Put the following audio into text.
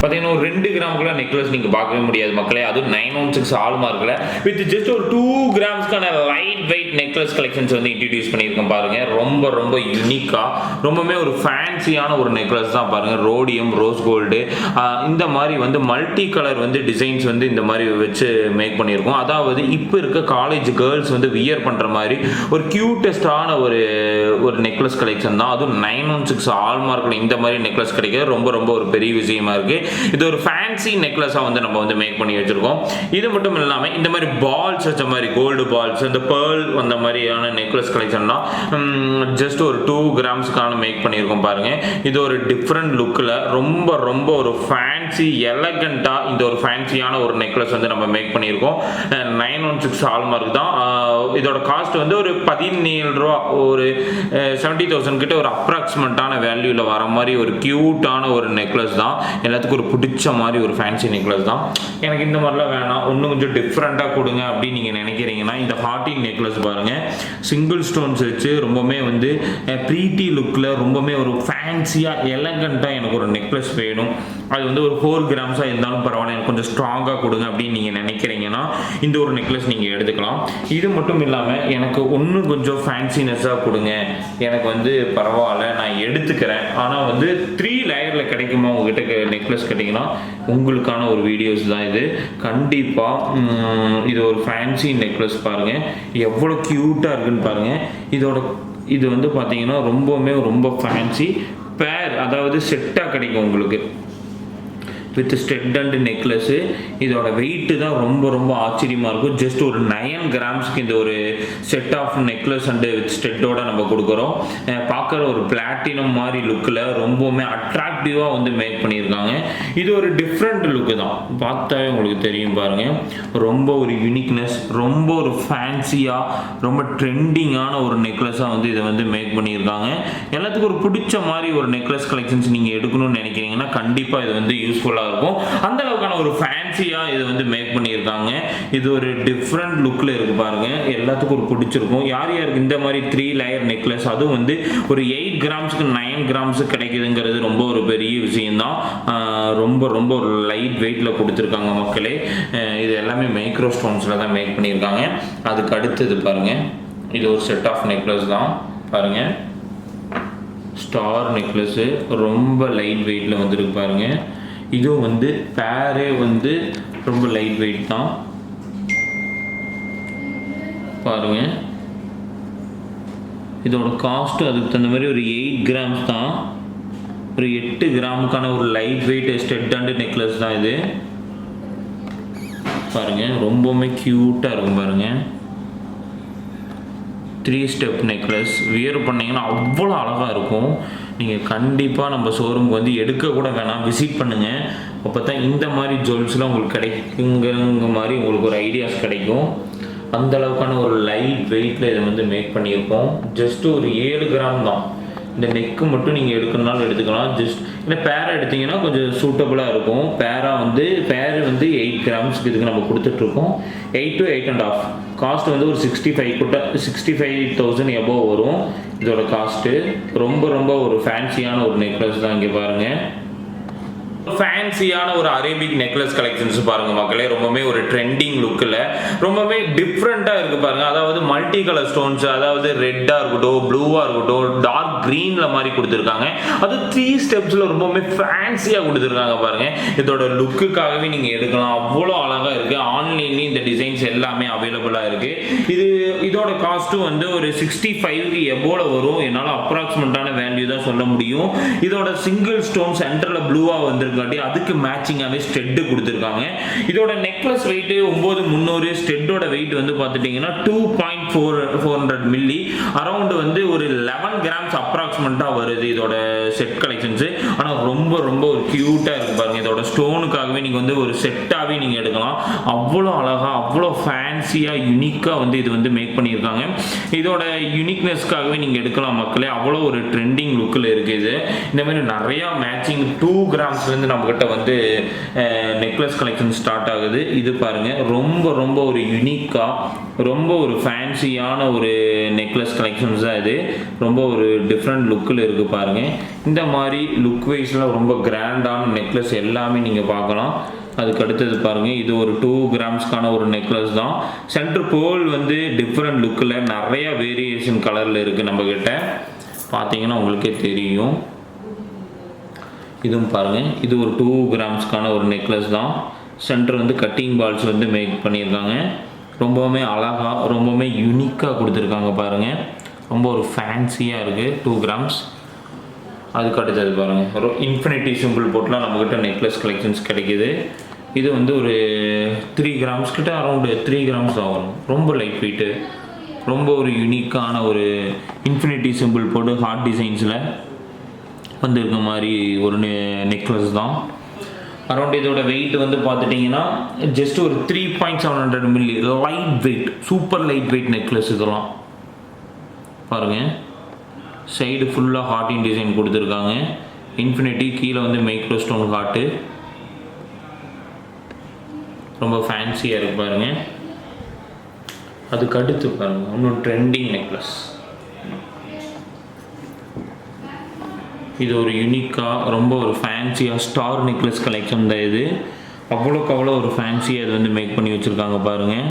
பார்த்தீங்கன்னா ஒரு 2 கிராமுக்குள்ள நெக்லஸ் நீங்கள் பார்க்கவே முடியாது மக்களே. அதுவும் 916 ஹால்மார்க்கில் வித் ஜஸ்ட் ஒரு 2 கிராம்ஸ்க்கான லைட் வெயிட் நெக்லஸ் கலெக்ஷன்ஸ் வந்து இன்ட்ரடியூஸ் பண்ணியிருக்கேன் பாருங்க. ரொம்ப ரொம்ப யூனிக்காக ரொம்பவே ஒரு ஃபேன்சியான ஒரு நெக்லஸ் தான் பாருங்க. ரோடியம், ரோஸ் கோல்டு இந்த மாதிரி வந்து மல்டி கலர் வந்து டிசைன்ஸ் வந்து இந்த மாதிரி வச்சு மேக் பண்ணியிருக்கோம். அதாவது இப்போ இருக்க காலேஜ் கேர்ள்ஸ் வந்து வியர் பண்ணுற மாதிரி ஒரு கியூட்டஸ்டான ஒரு நெக்லஸ் கலெக்ஷன் தான். அதுவும் 916 ஹால்மார்க்கில் இந்த மாதிரி நெக்லஸ் கிடைக்கிறது ரொம்ப ரொம்ப ஒரு பெரிய விஷயமா இருக்கு. இது ஒரு ஃபேன்சி நெக்லஸாக வந்து நம்ம வந்து மேக் பண்ணி வச்சிருக்கோம். இது மட்டும் இல்லாமல் இந்த மாதிரி பால்ஸ் வச்ச மாதிரி கோல்டு பால்ஸ், இந்த பேர்ல் அந்த மாதிரியான நெக்லஸ் கலெக்ஷன் தான் ஜஸ்ட் ஒரு 2 கிராம்ஸ்க்கான மேக் பண்ணியிருக்கோம் பாருங்க. இது ஒரு டிஃப்ரெண்ட் லுக்கில் ரொம்ப ரொம்ப ஒரு ஃபேன்சி எலகண்டாக இந்த ஒரு ஃபேன்சியான ஒரு நெக்லஸ் வந்து நம்ம மேக் பண்ணியிருக்கோம். 916 ஹால்மார்க் தான். இதோட காஸ்ட் வந்து ஒரு 17 ரூபா, ஒரு 70,000 கிட்ட ஒரு அப்ராக்சிமேட்டான வேல்யூவில் வர மாதிரி ஒரு கியூட்டான ஒரு நெக்லஸ் தான். எல்லாத்துக்கும் ஒரு பிடிச்ச மாதிரி ஒரு ஃபேன்சி நெக்லஸ் தான். எனக்கு இந்த மாதிரிலாம் வேணாம், இன்னும் கொஞ்சம் டிஃப்ரெண்ட்டாக கொடுங்க அப்படின்னு நீங்கள் நினைக்கிறீங்கன்னா இந்த ஹார்டின் நெக்லஸ் பாருங்கள். சிங்கிள் ஸ்டோன்ஸ் வச்சு ரொம்பவுமே வந்து ப்ரீட்டி லுக்கில் ரொம்பவுமே ஒரு ஃபேன்சியாக எலகண்ட்டாக எனக்கு ஒரு நெக்லஸ் வேணும். அது வந்து ஒரு 4 கிராம்ஸாக இருந்தாலும் பரவாயில்ல, எனக்கு கொஞ்சம் ஸ்ட்ராங்காக கொடுங்க அப்படின்னு நீங்கள் நினைக்கிறீங்கன்னா இந்த ஒரு நெக்லஸ் நீங்கள் எடுத்துக்கலாம். இது மட்டும் இல்லாமல் எனக்கு இன்னும் கொஞ்சம் ஃபேன்சினஸ்ஸாக கொடுங்க, எனக்கு வந்து பரவாயில்ல நான் எடுத்துக்கிறேன், ஆனால் வந்து 3 லேயரில் கிடைக்குமா உங்ககிட்ட நெக்லஸ் கேட்டிங்கன்னா உங்களுக்கான ஒரு வீடியோஸ் தான் இது. கண்டிப்பாக இது ஒரு ஃபேன்சி நெக்லஸ் பாருங்கள், எவ்வளோ க்யூட்டாக இருக்குன்னு பாருங்கள். இது வந்து பார்த்தீங்கன்னா ரொம்பவுமே ரொம்ப ஃபேன்சி பேர், அதாவது செட்டாக கிடைக்கும் உங்களுக்கு வித் ஸ்டெட் அண்ட் நெக்லஸ்ஸு. இதோட வெயிட்டு தான் ரொம்ப ரொம்ப ஆச்சரியமாக இருக்கும். ஜஸ்ட் ஒரு 9 கிராம்ஸ்க்கு இந்த ஒரு set of necklace and with ஸ்டெட்டோட நம்ம கொடுக்குறோம். பார்க்குற ஒரு பிளாட்டினம் மாதிரி லுக்கில் ரொம்பவுமே அட்ராக்டிவாக வந்து மேக் பண்ணியிருக்காங்க. இது ஒரு டிஃப்ரெண்ட் லுக்கு தான், பார்த்தாவே உங்களுக்கு தெரியும் பாருங்கள். ரொம்ப ஒரு யூனிக்னஸ், ரொம்ப ஒரு ஃபேன்சியாக ரொம்ப ட்ரெண்டிங்கான ஒரு நெக்லஸாக வந்து இதை வந்து மேக் பண்ணியிருக்காங்க. எல்லாத்துக்கும் ஒரு பிடிச்ச மாதிரி ஒரு நெக்லஸ் கலெக்ஷன்ஸ் நீங்கள் எடுக்கணும்னு நினைக்கிறீங்கன்னா கண்டிப்பாக இது வந்து யூஸ்ஃபுல்லாக இருக்கும். அந்த அளவுக்கான ஒரு ஃபேன்சியா இது வந்து மேக் பண்ணியிருக்காங்க. இது ஒரு டிஃப்ரெண்ட் லுக்ல இருக்கு பாருங்க, எல்லாத்துக்கும் ஒரு பிடிச்சிருக்கும். யார் யாருக்கு இந்த மாதிரி 3 லேயர் நெக்லஸ் அதுவும் வந்து ஒரு 8 கிராம்ஸ்க்கு 9 கிராம்ஸ் கிடைக்குதுங்கிறது ரொம்ப ஒரு பெரிய விஷயம் தான். ரொம்ப ரொம்ப ஒரு லைட் வெயிட்ல கொடுத்துருக்காங்க மக்களே. இது எல்லாமே மைக்ரோ ஸ்டோன்ஸ்ல தான் மேக் பண்ணியிருக்காங்க. அதுக்கு அடுத்தது பாருங்க, இது ஒரு செட் ஆஃப் நெக்லஸ் தான் பாருங்க. ஸ்டார் நெக்லஸ் ரொம்ப லைட் வெயிட்ல வந்துருக்கு பாருங்க. இதுவும் வந்து பேரே வந்து ரொம்ப லைட் வெயிட் தான் பாருங்க. இதோட காஸ்ட் அதுக்கு தகுந்த மாதிரி ஒரு 8 கிராம்ஸ் தான். ஒரு 8 கிராமுக்கான ஒரு light weight stud and necklace தான் இது பாருங்க. ரொம்பவுமே க்யூட்டாக இருக்கும் பாருங்க. 3 ஸ்டெப் நெக்லஸ் வியர் பண்ணிங்கன்னா அவ்வளோ அழகாக இருக்கும். நீங்கள் கண்டிப்பாக நம்ம ஷோரூமுக்கு வந்து எடுக்க கூட வேணாம், விசிட் பண்ணுங்கள். அப்போ தான் இந்த மாதிரி ஜுவல்ஸ்லாம் உங்களுக்கு கிடைக்குங்கிற மாதிரி உங்களுக்கு ஒரு ஐடியாஸ் கிடைக்கும். அந்த அளவுக்கான ஒரு லைட் வெயிட்டில் இதை வந்து மேக் பண்ணியிருக்கோம். ஜஸ்ட்டு ஒரு 7 கிராம் தான். இந்த நெக்கு மட்டும் நீங்கள் எடுக்கணுனாலும் எடுத்துக்கலாம். ஜஸ்ட் இல்லை பேரை எடுத்திங்கன்னா கொஞ்சம் சூட்டபுளாக இருக்கும். பேர் வந்து 8 கிராம்ஸ்க்கு இதுக்கு நம்ம கொடுத்துட்ருக்கோம். 8 to 8.5 காஸ்ட் வந்து ஒரு 65,000 எபோவ் வரும் இதோட காஸ்ட்டு. ரொம்ப ரொம்ப ஒரு ஃபேன்சியான ஒரு நெக்லஸ் தான். இங்கே பாருங்கள், ஃபேன்சியான ஒரு அரேபிக் நெக்லஸ் கலெக்ஷன்ஸ் பாருங்க மக்களே. ரொம்பவே ஒரு ட்ரெண்டிங் லுக்கில் ரொம்பவே டிஃப்ரெண்ட்டாக இருக்கு பாருங்க. அதாவது மல்டி கலர் ஸ்டோன்ஸ், அதாவது ரெட்டாக இருக்கட்டும், ப்ளூவாக இருக்கட்டும், டார்க் க்ரீனில் மாதிரி கொடுத்துருக்காங்க. அது 3 ஸ்டெப்ஸில் ரொம்பவே ஃபேன்சியாக கொடுத்துருக்காங்க பாருங்க. இதோட லுக்குக்காகவே நீங்கள் எடுக்கலாம், அவ்வளோ அழகாக இருக்குது. ஆன்லைன்லேயும் இந்த டிசைன்ஸ் எல்லாமே அவைலபிளாக இருக்குது. இதோட காஸ்ட்டும் வந்து ஒரு 65 எபோல வரும். என்னால் அப்ராக்சிமேட்டான வேல்யூ தான் சொல்ல முடியும். இதோட சிங்கிள் ஸ்டோன் சென்டரில் ப்ளூவாக வந்து அதுக்கு மேட்சிங்காகவே ஸ்டெட் கொடுத்துருக்காங்க. இதோட நெக்லஸ் வெயிட் 9300. ஸ்டெட்டோட வெயிட் வந்து பார்த்துட்டீங்கன்னா 2.400 மில்லி, அரௌண்ட் வந்து ஒரு 11 கிராம்ஸ் அப்ராக்சிமேட்டாக வருது இதோட செட் கலெக்ஷன்ஸ். ஆனால் ரொம்ப ரொம்ப ஒரு க்யூட்டாக இருக்கு பாருங்க. இதோட ஸ்டோனுக்காகவே நீங்கள் வந்து ஒரு செட்டாகவே நீங்கள் எடுக்கலாம். அவ்வளோ அழகாக, அவ்வளோ ஃபேன்சியாக, யூனிக்காக வந்து இது வந்து மேக் பண்ணியிருக்காங்க. இதோட யூனிக்னஸ்க்காகவே நீங்கள் எடுக்கலாம் மக்களே. அவ்வளோ ஒரு ட்ரெண்டிங் லுக்கில் இருக்குது. இந்த மாதிரி நிறையா மேட்சிங் 2 கிராம்ஸ்லேருந்து நம்மகிட்ட வந்து நெக்லஸ் கலெக்ஷன் ஸ்டார்ட் ஆகுது. இது பாருங்க, ரொம்ப ரொம்ப ஒரு யூனிக்காக, ரொம்ப ஒரு ஃபேன்சி ஃபேன்சியான ஒரு நெக்லஸ் கலெக்ஷன்ஸ் தான் இது. ரொம்ப ஒரு டிஃப்ரெண்ட் லுக்கில் இருக்குது பாருங்கள். இந்த மாதிரி லுக் வைஸில் ரொம்ப கிராண்டான நெக்லஸ் எல்லாமே நீங்கள் பார்க்கலாம். அதுக்கு அடுத்தது பாருங்கள், இது ஒரு 2 கிராம்ஸ்க்கான ஒரு நெக்லஸ் தான். சென்டர் பேர்ல் வந்து டிஃப்ரெண்ட் லுக்கில் நிறையா வேரியேஷன் கலரில் இருக்குது நம்மக்கிட்ட. பார்த்தீங்கன்னா உங்களுக்கே தெரியும். இதுவும் பாருங்கள், இது ஒரு 2 கிராம்ஸ்க்கான ஒரு நெக்லஸ் தான். சென்டர் வந்து கட்டிங் பால்ஸ் வந்து மேக் பண்ணியிருக்காங்க. ரொம்பவுமே அழகாக ரொம்பவுமே யூனிக்காக கொடுத்துருக்காங்க பாருங்கள். ரொம்ப ஒரு ஃபேன்சியாக இருக்குது. 2 கிராம்ஸ். அதுக்கு அடுத்தது பாருங்கள், ஒரு இன்ஃபினிட்டி சிம்பிள் போட்டுலாம் நம்மக்கிட்ட நெக்லஸ் கலெக்ஷன்ஸ் கிடைக்கிது. இது வந்து ஒரு 3 கிராம்ஸ் கிட்ட, அரௌண்டு 3 கிராம்ஸ் ஆகும். ரொம்ப லைட் வெயிட்டு, ரொம்ப ஒரு யூனிக்கான ஒரு இன்ஃபினிட்டி சிம்பிள் போட்டு ஹார்ட் டிசைன்ஸில் வந்துருக்க மாதிரி ஒரு நெக்லஸ் தான். அரௌண்ட் இதோட வெயிட் வந்து பார்த்துட்டிங்கன்னா ஜஸ்ட் ஒரு 3.700 milli. Light weight, super light weight necklace இதெல்லாம் பாருங்கள். சைடு ஃபுல்லாக ஹார்ட்டின் டிசைன் கொடுத்துருக்காங்க. இன்ஃபினிட்டி கீழே வந்து மைக்ரோ ஸ்டோன் ஹார்ட்டு. ரொம்ப ஃபேன்சியாக இருக்கு பாருங்கள். அதுக்கு அடுத்து பாருங்கள், இன்னும் ட்ரெண்டிங் நெக்லஸ். இது ஒரு யூனிக்காக ரொம்ப ஒரு ஃபேன்சியாக ஸ்டார் நெக்லஸ் கலெக்ஷன் தான் இது. அவ்வளோக்கு அவ்வளோ ஒரு ஃபேன்சியாக இது வந்து மேக் பண்ணி வச்சுருக்காங்க பாருங்கள்.